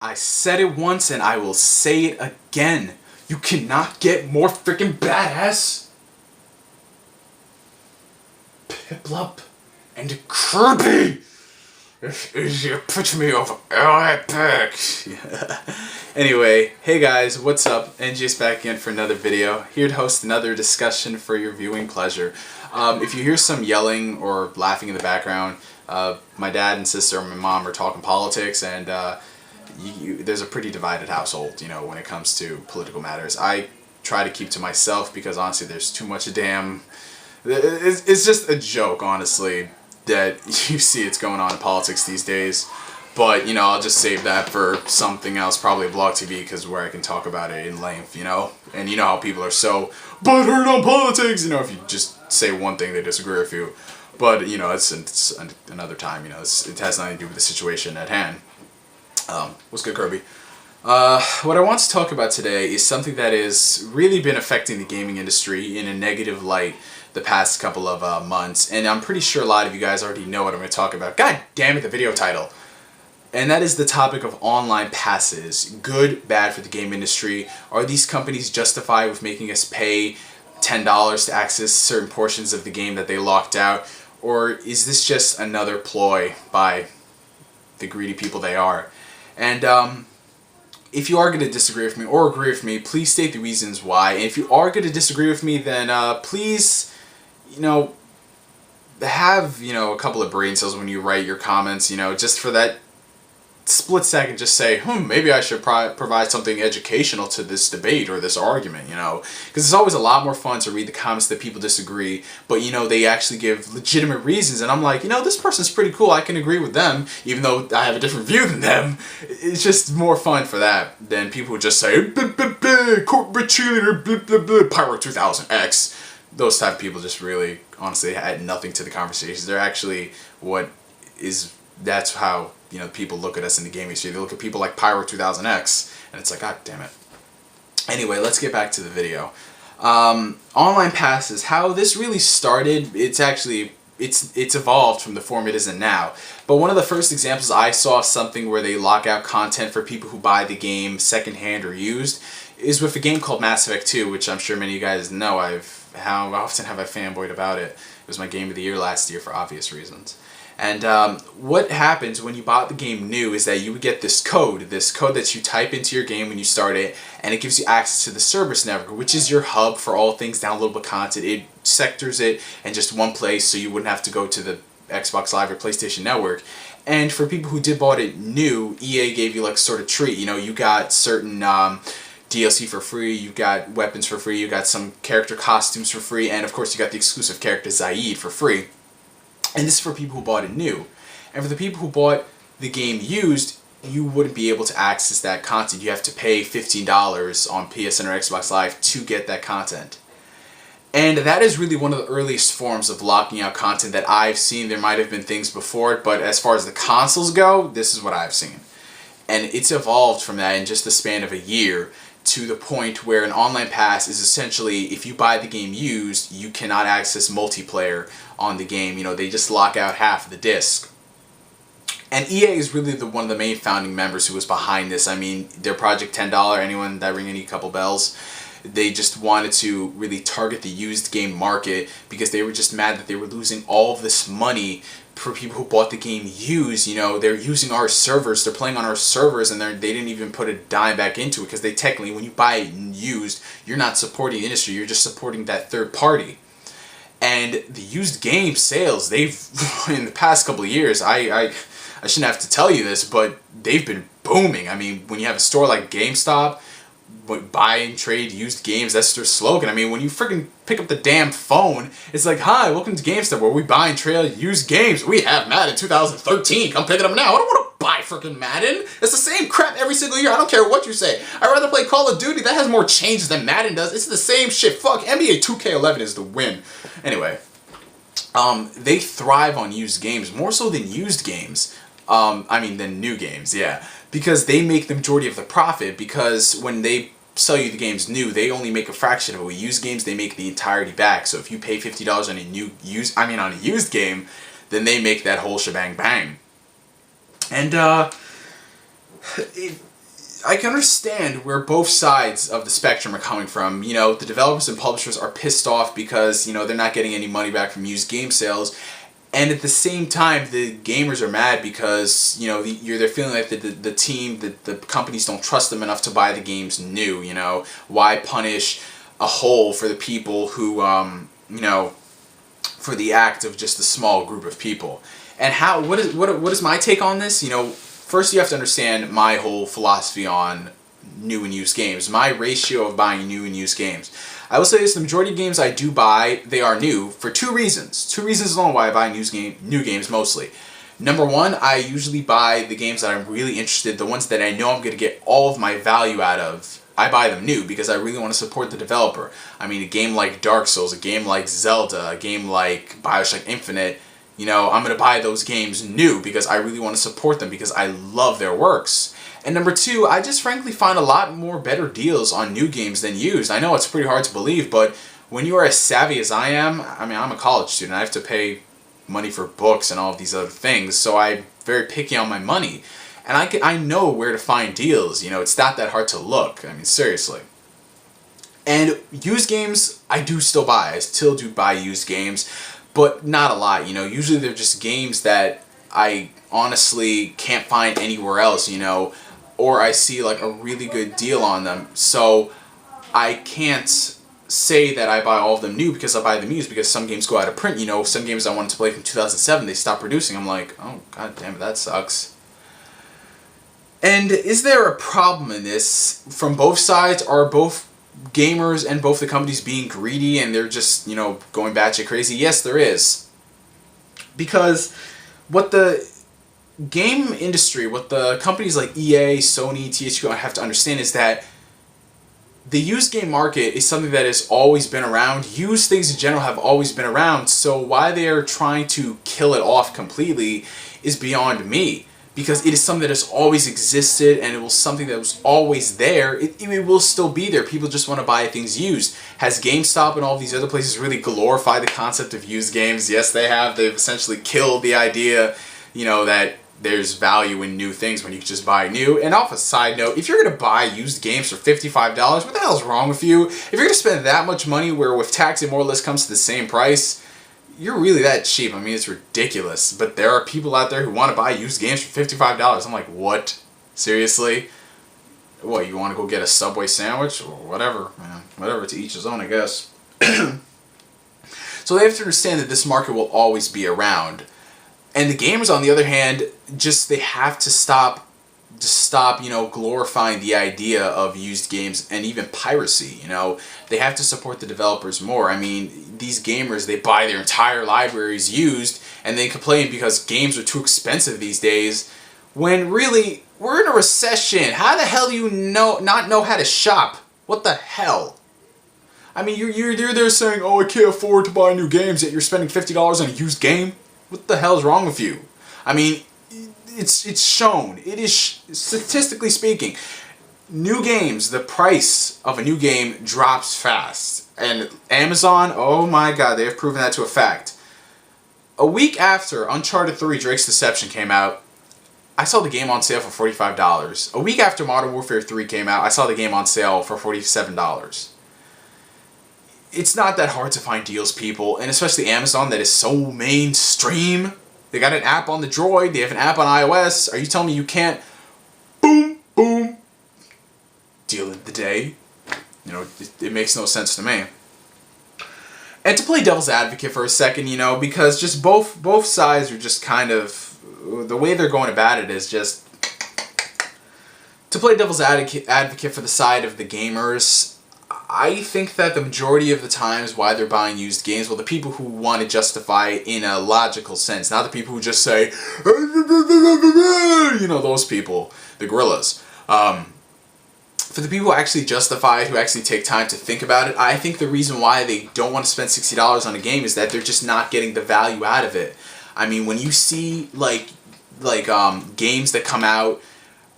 I said it once and I will say it again. You cannot get more freaking badass. Piplup and Kirby. This is the epitome of epic. Anyway, hey guys, what's up? NGS back again for another video. Here to host another discussion for your viewing pleasure. If you hear some yelling or laughing in the background, my dad and sister and my mom are talking politics, and there's a pretty divided household, when it comes to political matters. I try to keep to myself because honestly there's too much it's just a joke, honestly, that you see it's going on in politics these days. But, I'll just save that for something else, probably a vlog TV, because where I can talk about it in length, And you know how people are so butthurt on politics, if you just say one thing, they disagree with you. But, it's another time, it has nothing to do with the situation at hand. What's good, Kirby? What I want to talk about today is something that has really been affecting the gaming industry in a negative light the past couple of months, and I'm pretty sure a lot of you guys already know what I'm going to talk about. God damn it, the video title. And that is the topic of online passes. Good, bad for the game industry? Are these companies justified with making us pay $10 to access certain portions of the game that they locked out? Or is this just another ploy by the greedy people they are? And if you are going to disagree with me or agree with me, please state the reasons why. And if you are going to disagree with me, then please, have, a couple of brain cells when you write your comments, just for that split second, just say, maybe I should provide something educational to this debate or this argument, because it's always a lot more fun to read the comments that people disagree, but they actually give legitimate reasons, and I'm like, this person's pretty cool, I can agree with them, even though I have a different view than them. It's just more fun for that than people who just say, blah, blah, blah, corporate cheerleader, blah, blah, blah, Pyro 2000X. Those type of people just really, honestly, add nothing to the conversations. They're actually that's how people look at us in the gaming industry. They look at people like Pyro 2000X, and it's like, God damn it. Anyway, let's get back to the video. Online passes, how this really started, it's evolved from the form it is in now. But one of the first examples I saw something where they lock out content for people who buy the game secondhand or used is with a game called Mass Effect 2, which I'm sure many of you guys know. How often have I fanboyed about it? It was my game of the year last year for obvious reasons. And what happens when you bought the game new is that you would get this code that you type into your game when you start it, and it gives you access to the Cerberus network, which is your hub for all things downloadable content. It sectors it in just one place, so you wouldn't have to go to the Xbox Live or PlayStation Network. And for people who did bought it new, EA gave you like sort of treat. You got certain DLC for free, you got weapons for free, you got some character costumes for free, and of course you got the exclusive character Zaid for free. And this is for people who bought it new. And for the people who bought the game used, you wouldn't be able to access that content. You have to pay $15 on PSN or Xbox Live to get that content. And that is really one of the earliest forms of locking out content that I've seen. There might have been things before it, but as far as the consoles go, this is what I've seen. And it's evolved from that in just the span of a year to the point where an online pass is essentially, if you buy the game used, you cannot access multiplayer on the game. They just lock out half of the disc. And EA is really one of the main founding members who was behind this. I mean, their Project $10, anyone that ring any couple bells? They just wanted to really target the used game market because they were just mad that they were losing all of this money for people who bought the game used. They're using our servers, they're playing on our servers, and they didn't even put a dime back into it, because they technically, when you buy it used, you're not supporting the industry, you're just supporting that third party. And the used game sales, they've, in the past couple of years, I shouldn't have to tell you this, but they've been booming. I mean, when you have a store like GameStop, buy and trade used games, that's their slogan. I mean, when you freaking pick up the damn phone, it's like, hi, welcome to GameStop, where we buy and trade used games. We have Madden 2013, come pick it up now. I don't want to buy freaking Madden. It's the same crap every single year. I don't care what you say. I'd rather play Call of Duty. That has more changes than Madden does. It's the same shit. Fuck, NBA 2K11 is the win. Anyway, they thrive on used games, more so than used games. Than new games, yeah. Because they make the majority of the profit, because when they sell you the games new, they only make a fraction of it. With used games, they make the entirety back. So if you pay $50 on a used game, then they make that whole shebang bang. And I can understand where both sides of the spectrum are coming from. You know, the developers and publishers are pissed off because, you know, they're not getting any money back from used game sales. And at the same time, the gamers are mad because, you know, they're feeling like the team, the companies don't trust them enough to buy the games new, you know. Why punish a whole for the people who, you know, for the act of just a small group of people? And what is my take on this? You know, first you have to understand my whole philosophy on new and used games. My ratio of buying new and used games. I will say this, the majority of games I do buy, they are new for two reasons. Two reasons alone why I buy new games mostly. Number one, I usually buy the games that I'm really interested in, the ones that I know I'm going to get all of my value out of. I buy them new because I really want to support the developer. I mean, a game like Dark Souls, a game like Zelda, a game like Bioshock Infinite, you know, I'm going to buy those games new because I really want to support them because I love their works. And number two, I just frankly find a lot more better deals on new games than used. I know it's pretty hard to believe, but when you are as savvy as I am, I mean, I'm a college student. I have to pay money for books and all of these other things, so I'm very picky on my money. And I know where to find deals. You know, it's not that hard to look. I mean, seriously. And used games, I do still buy. I still do buy used games, but not a lot. You know, usually they're just games that I honestly can't find anywhere else, you know, or I see like a really good deal on them. So I can't say that I buy all of them new because I buy them used, because some games go out of print. You know, some games I wanted to play from 2007, they stopped producing. I'm like, oh, god damn it, that sucks. And is there a problem in this from both sides? Are both gamers and both the companies being greedy and they're just, you know, going batshit crazy? Yes, there is. Because what the game industry, what the companies like EA, Sony, THQ have to understand is that the used game market is something that has always been around. Used things in general have always been around, so why they are trying to kill it off completely is beyond me. Because it is something that has always existed, and it was something that was always there. It will still be there. People just want to buy things used. Has GameStop and all these other places really glorified the concept of used games? Yes, they have. They've essentially killed the idea, you know, that there's value in new things when you can just buy new. And off a side note, if you're going to buy used games for $55, what the hell is wrong with you? If you're going to spend that much money where with tax it more or less comes to the same price, you're really that cheap. I mean, it's ridiculous. But there are people out there who want to buy used games for $55. I'm like, what? Seriously? What, you want to go get a Subway sandwich? Or whatever, man. Whatever, to each his own, I guess. So they have to understand that this market will always be around. And the gamers, on the other hand, they have to stop, you know, glorifying the idea of used games and even piracy, you know. They have to support the developers more. I mean, these gamers, they buy their entire libraries used and they complain because games are too expensive these days, when really, we're in a recession. How the hell do you not know how to shop? What the hell? I mean, you're there saying, oh, I can't afford to buy new games, yet you're spending $50 on a used game? What the hell is wrong with you? I mean, it's shown. It is, statistically speaking, new games, the price of a new game drops fast. And Amazon, oh my god, they have proven that to a fact. A week after Uncharted 3 Drake's Deception came out, I saw the game on sale for $45. A week after Modern Warfare 3 came out, I saw the game on sale for $47. It's not that hard to find deals, people, and especially Amazon that is so mainstream. They got an app on the Droid, they have an app on iOS. Are you telling me you can't boom, boom, deal of the day? You know, it makes no sense to me. And to play devil's advocate for a second, you know, because just both sides are just kind of, the way they're going about it is just, to play devil's advocate for the side of the gamers, I think that the majority of the times why they're buying used games, well, the people who want to justify in a logical sense, not the people who just say, you know, those people, the gorillas. For the people who actually justify it, who actually take time to think about it, I think the reason why they don't want to spend $60 on a game is that they're just not getting the value out of it. I mean, when you see like games that come out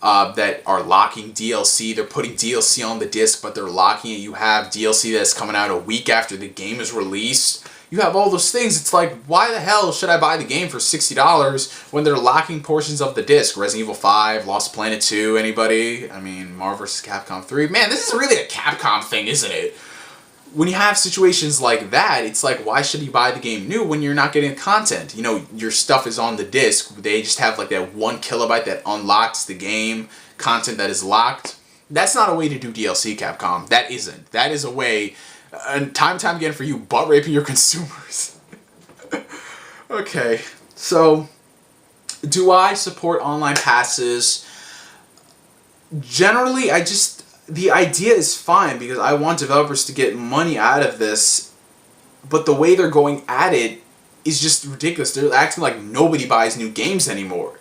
that are locking DLC, they're putting DLC on the disc, but they're locking it. You have DLC that's coming out a week after the game is released. You have all those things. It's like, why the hell should I buy the game for $60 when they're locking portions of the disc? Resident Evil 5, Lost Planet 2, anybody? I mean, Marvel vs. Capcom 3. Man, this is really a Capcom thing, isn't it? When you have situations like that, it's like, why should you buy the game new when you're not getting content? You know, your stuff is on the disc. They just have like that 1 kilobyte that unlocks the game, content that is locked. That's not a way to do DLC, Capcom. That isn't. That is a way, and time and time again for you, butt raping your consumers. Okay, so do I support online passes? Generally, the idea is fine because I want developers to get money out of this, but the way they're going at it is just ridiculous. They're acting like nobody buys new games anymore,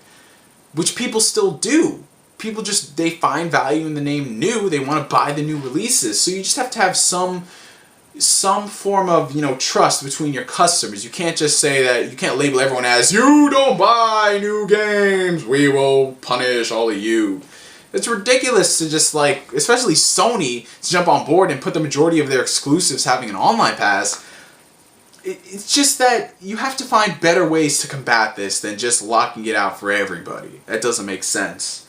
which people still do. People just, they find value in the name new. They want to buy the new releases. So you just have to have some form of, you know, trust between your customers. You can't just say that, you can't label everyone as, you don't buy new games, we will punish all of you. It's ridiculous to just like, especially Sony, to jump on board and put the majority of their exclusives having an online pass. It's just that you have to find better ways to combat this than just locking it out for everybody. That doesn't make sense.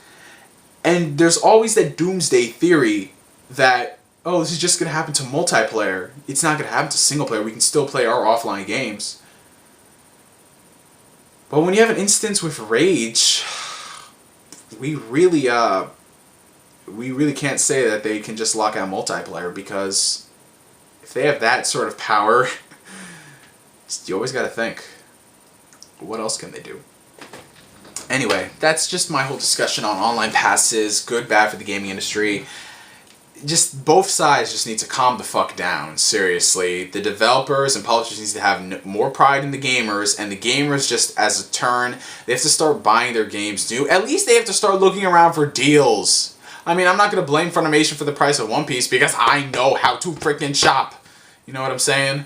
And there's always that doomsday theory that, oh, this is just going to happen to multiplayer. It's not going to happen to single player. We can still play our offline games. But when you have an instance with Rage, we really can't say that they can just lock out multiplayer, because if they have that sort of power, you always got to think, what else can they do? Anyway, that's just my whole discussion on online passes, good, bad for the gaming industry. Just both sides just need to calm the fuck down, seriously. The developers and publishers need to have more pride in the gamers, and the gamers just as a turn, they have to start buying their games new. At least they have to start looking around for deals. I mean, I'm not going to blame Funimation for the price of One Piece because I know how to freaking shop. You know what I'm saying?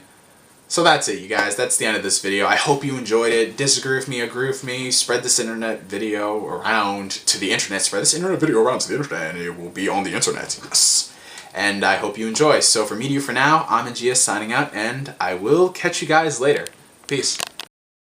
So that's it, you guys. That's the end of this video. I hope you enjoyed it. Disagree with me, agree with me. Spread this internet video around to the internet. Spread this internet video around to the internet, and it will be on the internet. Yes. And I hope you enjoy. So for me to you for now, I'm NGS signing out, and I will catch you guys later. Peace.